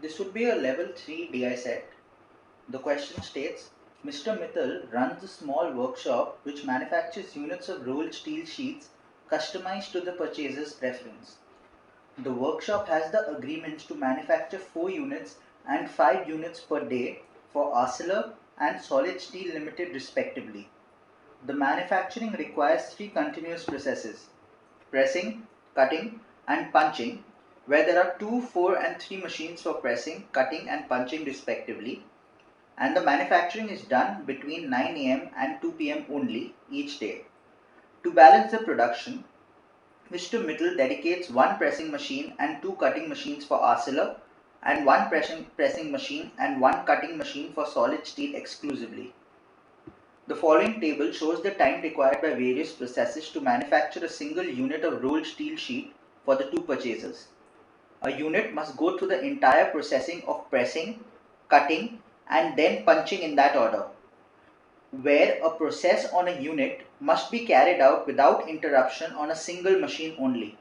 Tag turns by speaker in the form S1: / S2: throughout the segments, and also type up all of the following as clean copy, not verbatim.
S1: This would be a level 3 DI set. The question states, Mr. Mittal runs a small workshop which manufactures units of rolled steel sheets customized to the purchaser's preference. The workshop has the agreements to manufacture 4 units and 5 units per day for Arcelor and Solid Steel Limited respectively. The manufacturing requires 3 continuous processes: pressing, cutting and punching, where there are 2, 4 and 3 machines for pressing, cutting and punching respectively, and the manufacturing is done between 9 am and 2 pm only each day. To balance the production, Mr. Mittal dedicates 1 pressing machine and 2 cutting machines for Arcelor and 1 pressing machine and 1 cutting machine for Solid Steel exclusively. The following table shows the time required by various processes to manufacture a single unit of rolled steel sheet for the 2 purchasers. A unit must go through the entire processing of pressing, cutting and then punching in that order, where a process on a unit must be carried out without interruption on a single machine only.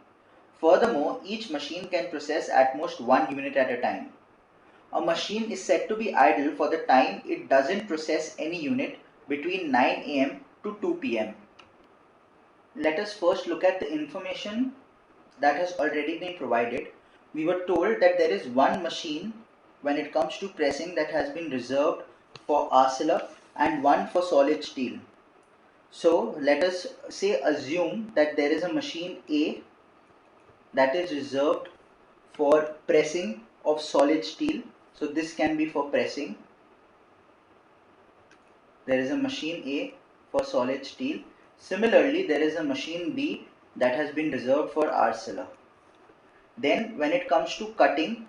S1: Furthermore, each machine can process at most 1 unit at a time. A machine is said to be idle for the time it doesn't process any unit between 9 am to 2 pm. Let us first look at the information that has already been provided. We were told that there is one machine when it comes to pressing that has been reserved for Arcelor and one for Solid Steel. So let us say assume that there is a machine A that is reserved for pressing of solid steel. So this can be for pressing. There is a machine A for solid steel. Similarly, there is a machine B that has been reserved for Arcelor. Then when it comes to cutting,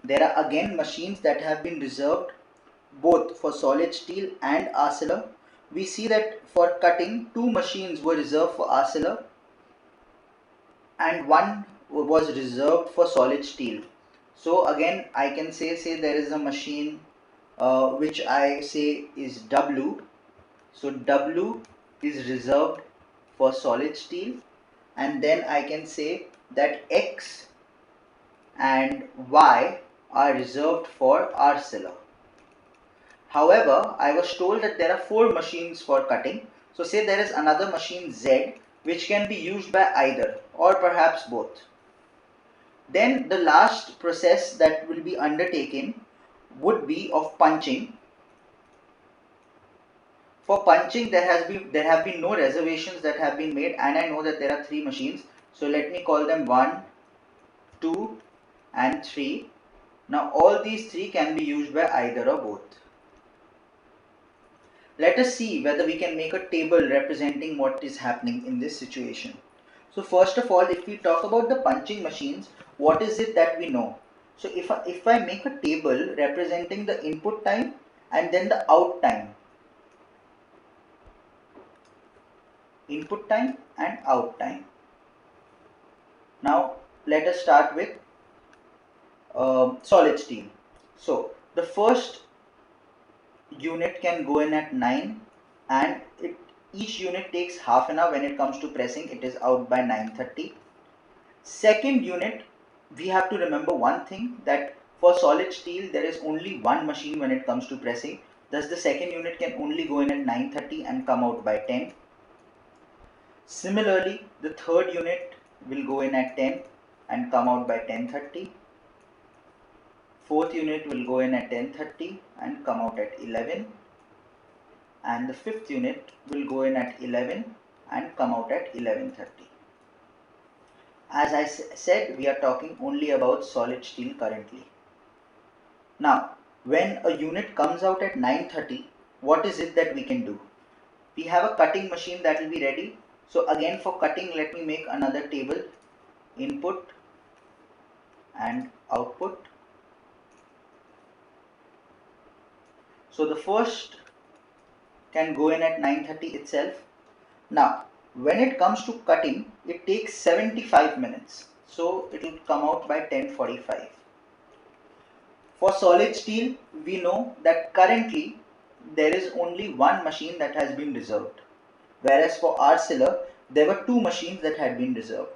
S1: there are again machines that have been reserved both for solid steel and Arcelor. We see that for cutting, 2 machines were reserved for Arcelor and 1 was reserved for solid steel. So again I can say there is a machine which I say is W. So W is reserved for solid steel, and then I can say that X and Y are reserved for Arcelor. However, I was told that there are 4 machines for cutting. So say there is another machine Z which can be used by either or perhaps both. Then the last process that will be undertaken would be of punching. For punching, there have been no reservations that have been made, and I know that there are 3 machines. So let me call them 1, 2 and 3. Now all these 3 can be used by either or both. Let us see whether we can make a table representing what is happening in this situation. So first of all, if we talk about the punching machines, what is it that we know? So if I make a table representing the input time and then the out time, input time and out time. Now let us start with solid steel. So the first unit can go in at 9 and each unit takes half an hour. When it comes to pressing, it is out by 9:30. Second unit, we have to remember one thing, that for solid steel there is only one machine when it comes to pressing. Thus the second unit can only go in at 9:30 and come out by 10. Similarly, the third unit will go in at 10 and come out by 10:30. Fourth unit will go in at 10:30 and come out at 11. And the fifth unit will go in at 11 and come out at 11:30. As I said, we are talking only about solid steel currently. Now, when a unit comes out at 9:30, what is it that we can do? We have a cutting machine that will be ready. So again, for cutting, let me make another table: input and output. So the first can go in at 9:30 itself. Now, when it comes to cutting, it takes 75 minutes. So it will come out by 10:45. For solid steel, we know that currently there is only one machine that has been reserved. Whereas for Arcelor, there were 2 machines that had been reserved.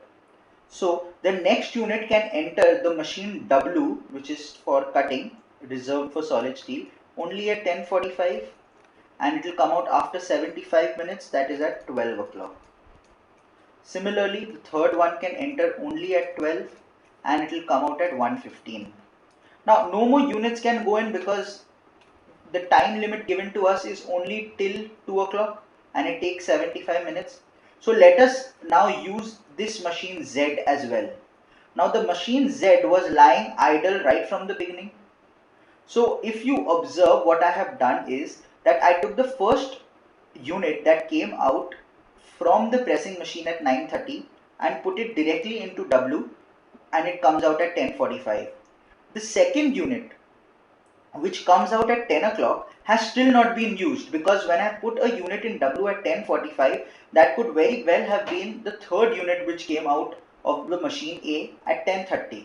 S1: So the next unit can enter the machine W, which is for cutting, reserved for solid steel, only at 10:45, and it will come out after 75 minutes, that is at 12 o'clock. Similarly, the third one can enter only at 12 and it will come out at 1:15. Now, no more units can go in because the time limit given to us is only till 2 o'clock and it takes 75 minutes. So let us now use this machine Z as well. Now the machine Z was lying idle right from the beginning. So if you observe, what I have done is that I took the first unit that came out from the pressing machine at 9:30 and put it directly into W, and it comes out at 10:45. The second unit, which comes out at 10 o'clock, has still not been used, because when I put a unit in W at 10:45, that could very well have been the third unit which came out of the machine A at 10:30.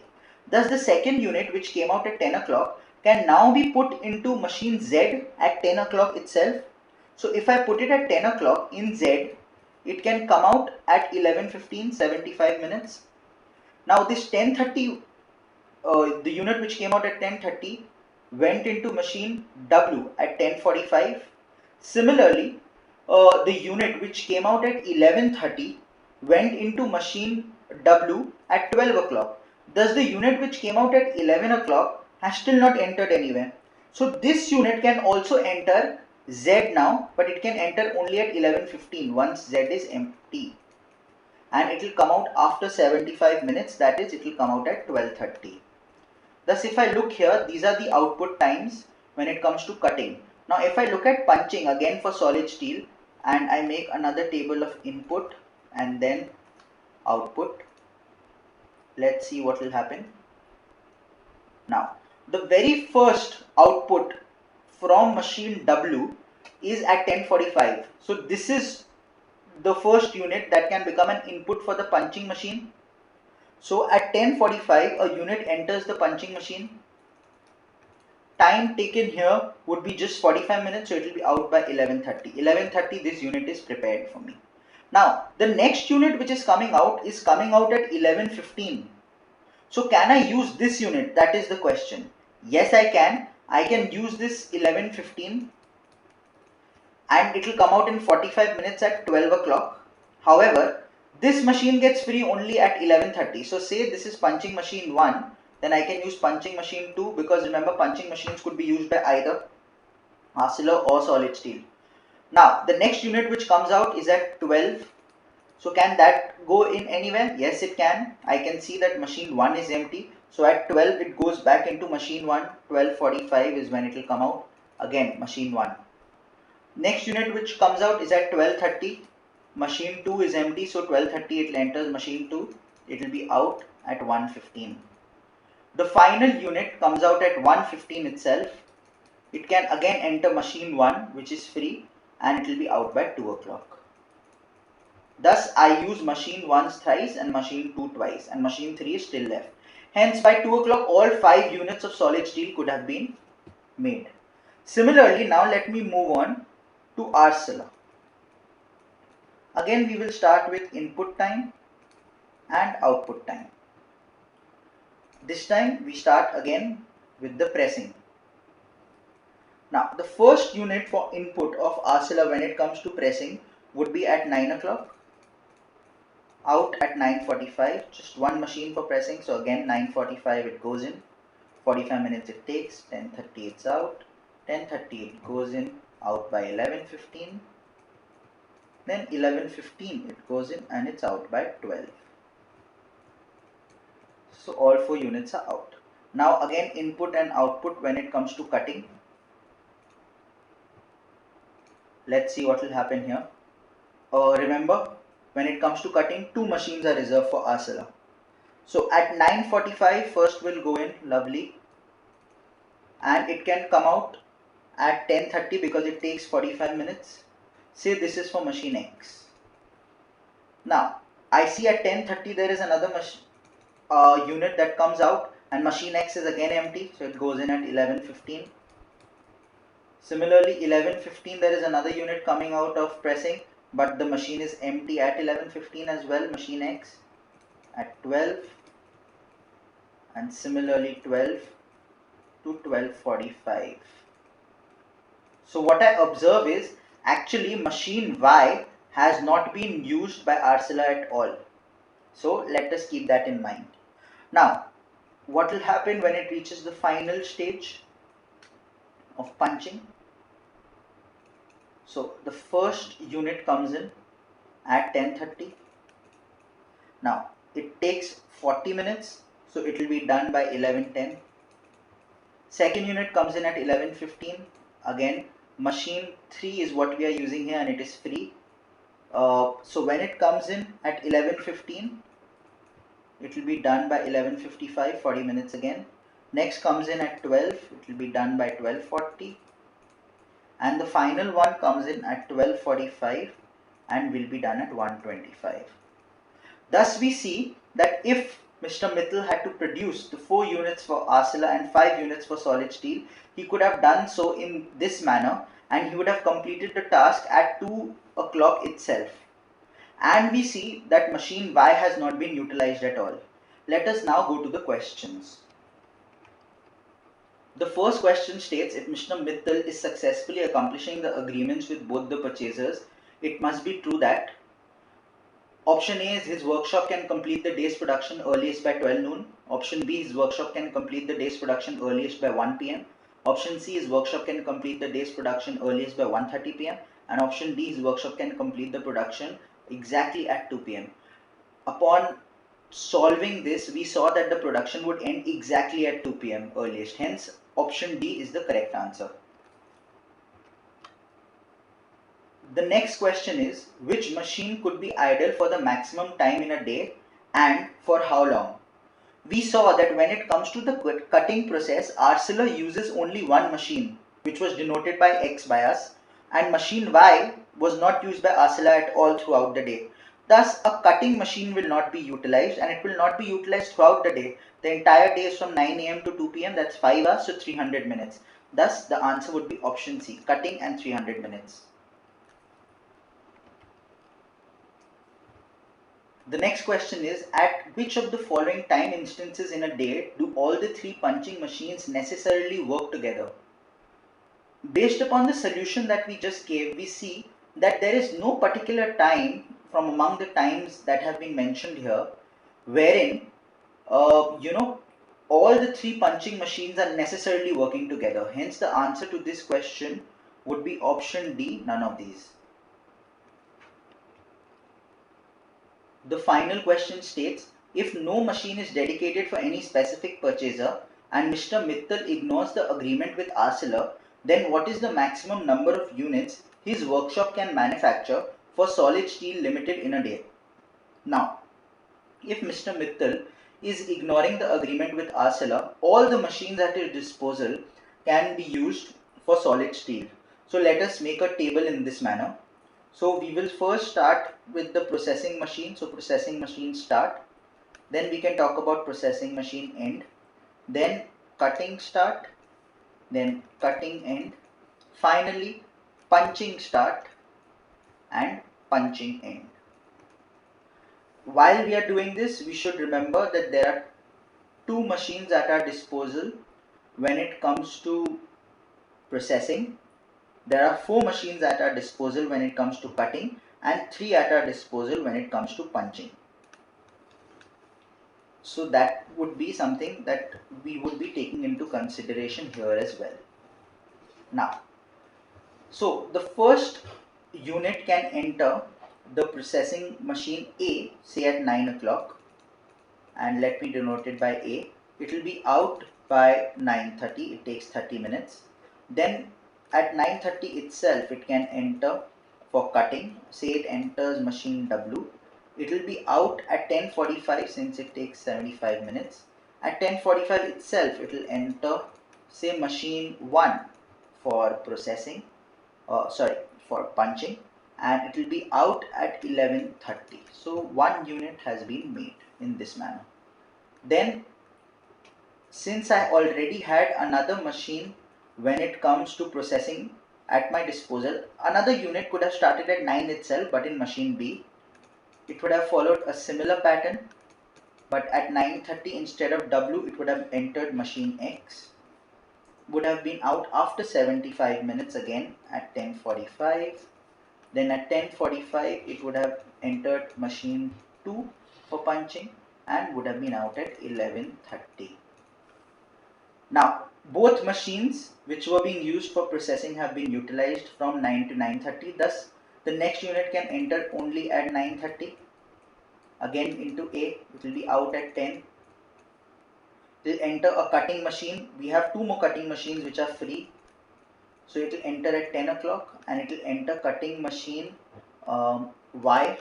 S1: Thus the second unit, which came out at 10 o'clock, can now be put into machine Z at 10 o'clock itself. So if I put it at 10 o'clock in Z, it can come out at 11:15, 75 minutes. Now this 10:30, the unit which came out at 10:30 went into machine W at 10:45. Similarly, the unit which came out at 11:30 went into machine W at 12 o'clock. Thus the unit which came out at 11 o'clock has still not entered anywhere. So this unit can also enter Z now, but it can enter only at 11:15 once Z is empty. And it will come out after 75 minutes, that is, it will come out at 12:30. Thus, if I look here, these are the output times when it comes to cutting. Now, if I look at punching again for solid steel, and I make another table of input and then output, let's see what will happen. Now, the very first output from machine W is at 10:45. So this is the first unit that can become an input for the punching machine. So at 10:45, a unit enters the punching machine. Time taken here would be just 45 minutes, so it will be out by 11:30. 11:30, this unit is prepared for me. Now, the next unit which is coming out at 11:15. So can I use this unit? That is the question. Yes, I can. I can use this 11:15 and it will come out in 45 minutes at 12 o'clock. However, this machine gets free only at 11:30. So say this is punching machine 1, then I can use punching machine 2, because remember, punching machines could be used by either arcelor or solid steel. Now, the next unit which comes out is at 12. So can that go in anywhere? Yes, it can. I can see that machine 1 is empty. So at 12, it goes back into machine 1. 12:45 is when it will come out. Again, machine 1. Next unit which comes out is at 12:30. Machine 2 is empty, so 12:30 it enters machine 2. It will be out at 1:15. The final unit comes out at 1:15 itself. It can again enter machine 1, which is free, and it will be out by 2 o'clock. Thus, I use machine 1 thrice and machine 2 twice, and machine 3 is still left. Hence, by 2 o'clock, all 5 units of solid steel could have been made. Similarly, now let me move on to arcelor. Again, we will start with input time and output time. This time, we start again with the pressing. Now, the first unit for input of arcelor when it comes to pressing would be at 9 o'clock. Out at 9:45, just one machine for pressing. So again, 9:45 it goes in, 45 minutes it takes, 10:30 it's out, 10:30 it goes in, out by 11:15, then 11:15 it goes in and it's out by 12. So all 4 units are out. Now again, input and output when it comes to cutting. Let's see what will happen here. Remember, when it comes to cutting, 2 machines are reserved for arcelor. So at 9:45, first will go in, lovely, and it can come out at 10:30 because it takes 45 minutes. Say this is for machine X. Now I see at 10:30 there is another unit that comes out, and machine X is again empty, so it goes in at 11:15. Similarly, 11:15 there is another unit coming out of pressing, but the machine is empty at 11:15 as well, machine X. At 12, and similarly 12 to 12:45. So what I observe is actually machine Y has not been used by Arcilla at all. So let us keep that in mind. Now, what will happen when it reaches the final stage of punching? So the first unit comes in at 10:30. Now it takes 40 minutes, so it will be done by 11:10. Second unit comes in at 11:15. Again, machine 3 is what we are using here and it is free. So when it comes in at 11:15, it will be done by 11:55, 40 minutes again. Next comes in at 12, it will be done by 12:40. And the final one comes in at 12:45 and will be done at 1:25. Thus we see that if Mr. Mittal had to produce the 4 units for Arcilla and 5 units for solid steel, he could have done so in this manner and he would have completed the task at 2 o'clock itself. And we see that machine Y has not been utilized at all. Let us now go to the questions. The first question states, if Mr. Mittal is successfully accomplishing the agreements with both the purchasers, it must be true that option A is his workshop can complete the day's production earliest by 12 noon. Option B, his workshop can complete the day's production earliest by 1 p.m. Option C, his workshop can complete the day's production earliest by 1:30 p.m. And option D, his workshop can complete the production exactly at 2 p.m. Upon solving this, we saw that the production would end exactly at 2 p.m. earliest. Hence, option D is the correct answer. The next question is, which machine could be idle for the maximum time in a day and for how long? We saw that when it comes to the cutting process, Arcilla uses only one machine, which was denoted by X by us, and machine Y was not used by Arcilla at all throughout the day. Thus, a cutting machine will not be utilized, and it will not be utilized throughout the day. The entire day is from 9 a.m. to 2 p.m. That's 5 hours, so 300 minutes. Thus, the answer would be option C, cutting and 300 minutes. The next question is, at which of the following time instances in a day do all the 3 punching machines necessarily work together? Based upon the solution that we just gave, we see that there is no particular time from among the times that have been mentioned here wherein all the 3 punching machines are necessarily working together. Hence the answer to this question would be option D, none of these. The final question states, if no machine is dedicated for any specific purchaser and Mr. Mittal ignores the agreement with Arcelor, then what is the maximum number of units his workshop can manufacture for Solid Steel Limited in a day? Now, if Mr. Mittal is ignoring the agreement with Arcelor, all the machines at his disposal can be used for Solid Steel. So let us make a table in this manner. So we will first start with the processing machine. So processing machine start, then we can talk about processing machine end, then cutting start, then cutting end, finally punching start and punching end. While we are doing this, we should remember that there are 2 machines at our disposal when it comes to processing. There are 4 machines at our disposal when it comes to cutting and 3 at our disposal when it comes to punching. So that would be something that we would be taking into consideration here as well. Now, so the first unit can enter the processing machine A, say at 9 o'clock, and let me denote it by A. It will be out by 9:30, it takes 30 minutes. Then at 9:30 itself it can enter for cutting, say it enters machine W. It will be out at 10:45 since it takes 75 minutes. At 10:45 itself it will enter, say, machine 1 for processing, for punching, and it will be out at 11:30. So 1 unit has been made in this manner. Then, since I already had another machine when it comes to processing at my disposal, another unit could have started at 9 itself, but in machine B, it would have followed a similar pattern. but at 9:30 instead of W it would have entered machine X, would have been out after 75 minutes again at 10:45. Then at 10:45 it would have entered machine 2 for punching and would have been out at 11:30. Now both machines which were being used for processing have been utilized from 9 to 9:30. Thus the next unit can enter only at 9:30. Again into A, it will be out at 10. It will enter a cutting machine. We have two more cutting machines which are free. So it will enter at 10 o'clock and it will enter cutting machine Y,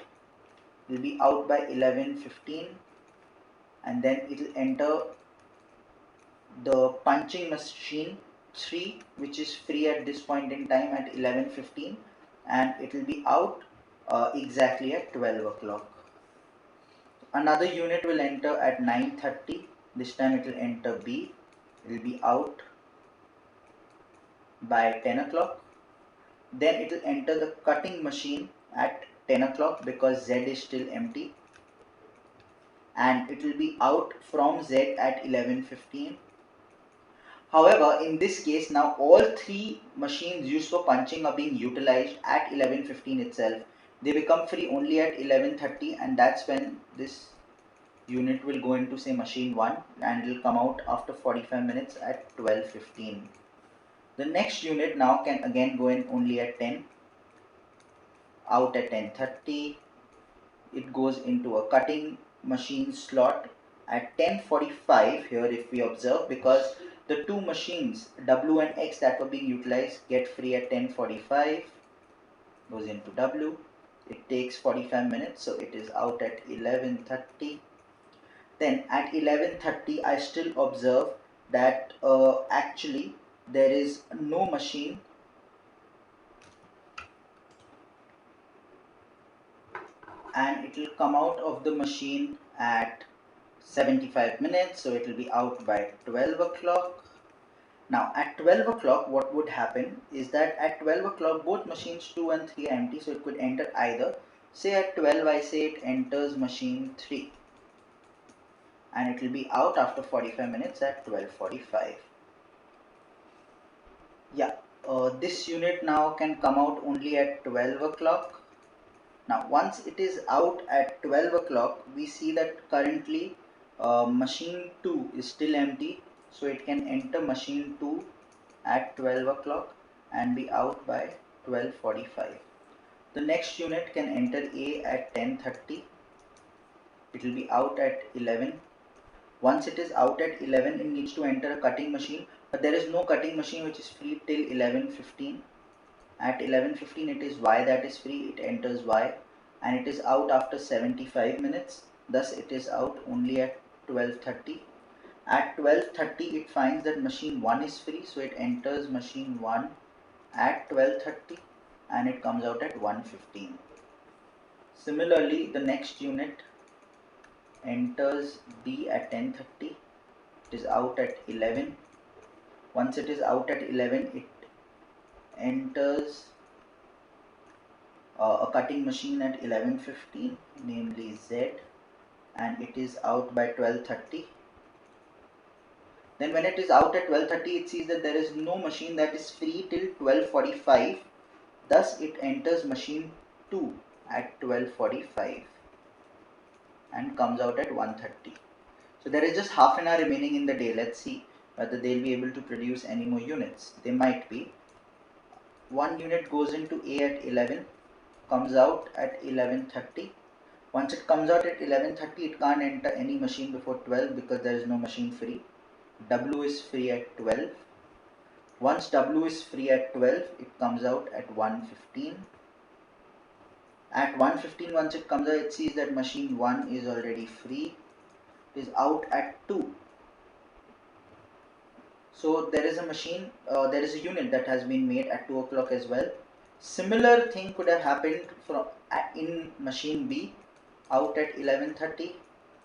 S1: will be out by 11:15, and then it will enter the punching machine 3 which is free at this point in time at 11:15, and it will be out exactly at 12 o'clock. Another unit will enter at 9:30. This time it will enter B. It will be out by 10 o'clock. Then it will enter the cutting machine at 10 o'clock because Z is still empty, and it will be out from Z at 11:15. However, in this case now all three machines used for punching are being utilized at 11:15 itself. They become free only at 11:30, and that's when this unit will go into say machine 1 and it will come out after 45 minutes at 12:15. The next unit now can again go in only at 10, out at 10:30. It goes into a cutting machine slot at 10:45 here if we observe, because the two machines W and X that were being utilized get free at 10:45, goes into W. It takes 45 minutes, so it is out at 11:30. Then at 11:30 I still observe that actually there is no machine and it will come out of the machine at 75 minutes, so it will be out by 12 o'clock. Now at 12 o'clock what would happen is that at 12 o'clock both machines 2 and 3 are empty, so it could enter either. Say at 12 I say it enters machine 3 and it will be out after 45 minutes at 12:45. Yeah, this unit now can come out only at 12 o'clock. Now once it is out at 12 o'clock, we see that currently machine 2 is still empty, so it can enter machine 2 at 12 o'clock and be out by 12:45. The next unit can enter A at 10:30. It will be out at 11. Once it is out at 11, it needs to enter a cutting machine, but there is no cutting machine which is free till 11:15. At 11:15 it is Y that is free, it enters Y and it is out after 75 minutes, thus it is out only at 12:30. At 12:30 it finds that machine 1 is free, so it enters machine 1 at 12:30 and it comes out at 1:15. Similarly, the next unit enters B at 10:30. It is out at 11. Once it is out at 11, it enters a cutting machine at 11:15, namely Z, and it is out by 12:30. Then when it is out at 12:30, it sees that there is no machine that is free till 12:45. Thus it enters machine 2 at 12:45 and comes out at 1:30. So there is just half an hour remaining in the day. Let's see whether they'll be able to produce any more units. They might be. One unit goes into A at 11, comes out at 11:30. Once it comes out at 11:30, it can't enter any machine before 12 because there is no machine free. W is free at 12. Once W is free at 12, it comes out at 1:15. At 1:15, once it comes out, it sees that machine 1 is already free. It is out at 2. So there is a machine, there is a unit that has been made at 2 o'clock as well. Similar thing could have happened in machine B, out at 11:30.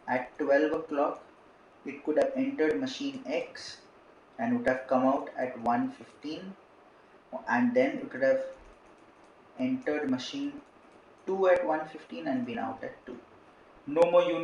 S1: At 12 o'clock, it could have entered machine X and would have come out at 1:15, and then it could have entered machine 2 at 1:15 and been out at 2. No more units